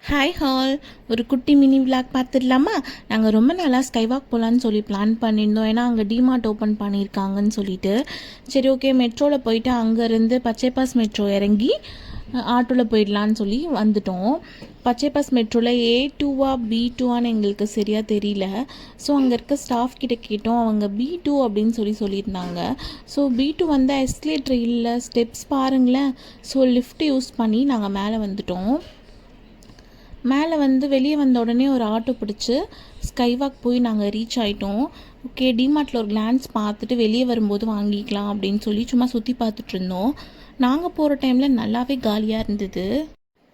Hi hall, ஒரு குட்டி mini vlog பார்த்துடலாமா? நாங்கள் ரொம்ப நாளாக ஸ்கைவாக் போகலான்னு சொல்லி பிளான் பண்ணியிருந்தோம். ஏன்னா அங்கே டிமார்ட் ஓப்பன் பண்ணியிருக்காங்கன்னு சொல்லிட்டு. சரி, ஓகே, மெட்ரோவில் போயிட்டு அங்கேருந்து பச்சைப்பாஸ் மெட்ரோ இறங்கி ஆட்டோவில் போயிடலான்னு சொல்லி வந்துட்டோம். பச்சைப்பாஸ் மெட்ரோவில் A2வா B2வான்னு எங்களுக்கு சரியாக தெரியல. ஸோ அங்கே இருக்க ஸ்டாஃப் கிட்ட கேட்டோம். அவங்க B2 அப்படின்னு சொல்லியிருந்தாங்க. ஸோ B2 வந்து எஸ்கலேட்டர் இல்லை, ஸ்டெப்ஸ் பாருங்களேன். ஸோ லிஃப்ட் யூஸ் பண்ணி நாங்கள் மேலே வந்துட்டோம். மேலே வந்து வெளியே வந்த உடனே ஒரு ஆட்டோ பிடிச்சி ஸ்கைவாக் போய் நாங்கள் ரீச் ஆகிட்டோம். ஓகே, டிமார்ட்டில் ஒரு கிளான்ஸ் பார்த்துட்டு வெளியே வரும்போது வாங்கிக்கலாம் அப்படின்னு சொல்லி சும்மா சுற்றி பார்த்துட்டு இருந்தோம். நாங்கள் போகிற டைமில் நல்லாவே காலியாக இருந்தது.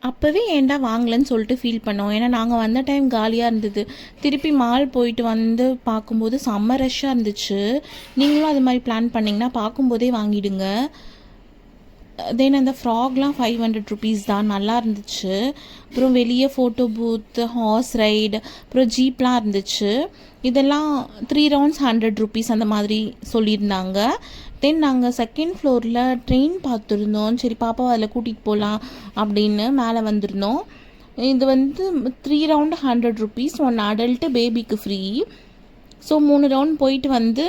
அப்போவே ஏன்டா வாங்கலன்னு சொல்லிட்டு ஃபீல் பண்ணோம். ஏன்னா நாங்கள் வந்த டைம் காலியாக இருந்தது. திருப்பி மால் போயிட்டு வந்து பார்க்கும்போது செம்ம ரஷ்ஷாக இருந்துச்சு. நீங்களும் அது மாதிரி பிளான் பண்ணிங்கன்னா பார்க்கும்போதே வாங்கிடுங்க. தென் அந்த ஃப்ராக்லாம் 500 ருபீஸ் தான், நல்லா இருந்துச்சு. அப்புறம் வெளியே ஃபோட்டோ பூத்து, ஹார்ஸ் ரைடு, அப்புறம் ஜீப்லாம் இருந்துச்சு. இதெல்லாம் 3 ரவுண்ட்ஸ் 100 ருபீஸ் அந்த மாதிரி சொல்லியிருந்தாங்க. தென் நாங்கள் செகண்ட் ஃப்ளோரில் ட்ரெயின் பார்த்துருந்தோம். சரி, பாப்பா அதில் கூட்டிகிட்டு போகலாம் அப்படின்னு மேலே வந்திருந்தோம். இது வந்து 3 ரவுண்டு 100 ருபீஸ், 1 அடல்ட்டு பேபிக்கு ஃப்ரீ. ஸோ 3 ரவுண்ட் போயிட்டு வந்து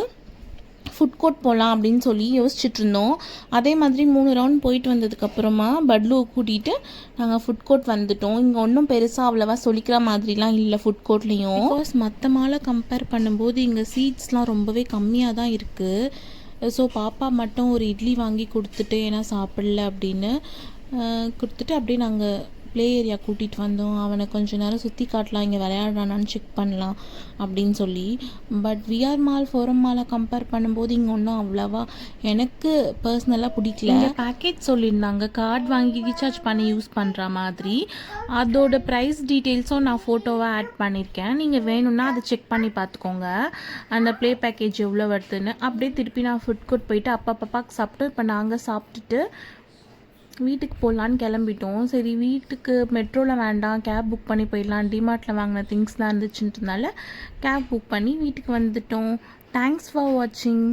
ஃபுட் கோர்ட் போகலாம் அப்படின்னு சொல்லி யோசிச்சுட்டு இருந்தோம். அதே மாதிரி 3 ரவுண்ட் போயிட்டு வந்ததுக்கப்புறமா பட்லுவை கூட்டிகிட்டு நாங்கள் ஃபுட் கோர்ட் வந்துட்டோம். இங்கே ஒன்றும் பெருசாக அவ்வளோவா சொல்லிக்கிற மாதிரிலாம் இல்லை ஃபுட் கோர்ட்லேயும். பிகாஸ் மற்ற மாலை கம்பேர் பண்ணும்போது இங்கே சீட்ஸ்லாம் ரொம்பவே கம்மியாக தான் இருக்குது. ஸோ பாப்பா மட்டும் ஒரு இட்லி வாங்கி கொடுத்துட்டு, ஏன்னா சாப்பிடல அப்படின்னு கொடுத்துட்டு அப்படியே நாங்கள் ப்ளே ஏரியா கூட்டிகிட்டு வந்தோம். அவனை கொஞ்சம் நேரம் சுற்றி காட்டலாம், இங்கே விளையாடுறானான்னு செக் பண்ணலாம் அப்படின்னு சொல்லி. பட் விஆர் மால், ஃபோரம் மாலை கம்பேர் பண்ணும்போது இங்கே ஒன்றும் அவ்வளோவா எனக்கு பர்சனலாக பிடிக்கல. இங்கே பேக்கேஜ் சொல்லியிருந்தாங்க, கார்டு வாங்கி ரீசார்ஜ் பண்ணி யூஸ் பண்ணுற மாதிரி. அதோட ப்ரைஸ் டீட்டெயில்ஸும் நான் ஃபோட்டோவாக ஆட் பண்ணியிருக்கேன். நீங்கள் வேணும்னா அதை செக் பண்ணி பார்த்துக்கோங்க, அந்த ப்ளே பேக்கேஜ் எவ்வளோ வருதுன்னு. அப்படியே திருப்பி நான் ஃபுட் கோர்ட் போயிட்டு பாப்பாவுக்கு சாப்பிட்டு, இப்போ நாங்கள் சாப்பிட்டுட்டு வீட்டுக்கு போகலான்னு கிளம்பிட்டோம். சரி, வீட்டுக்கு மெட்ரோவில் வேண்டாம், கேப் புக் பண்ணி போயிடலாம். டிமார்ட்டில் வாங்கின திங்ஸ்லாம் இருந்துச்சுன்றதுனால கேப் புக் பண்ணி வீட்டுக்கு வந்துட்டோம். தேங்க்ஸ் ஃபார் வாட்சிங்.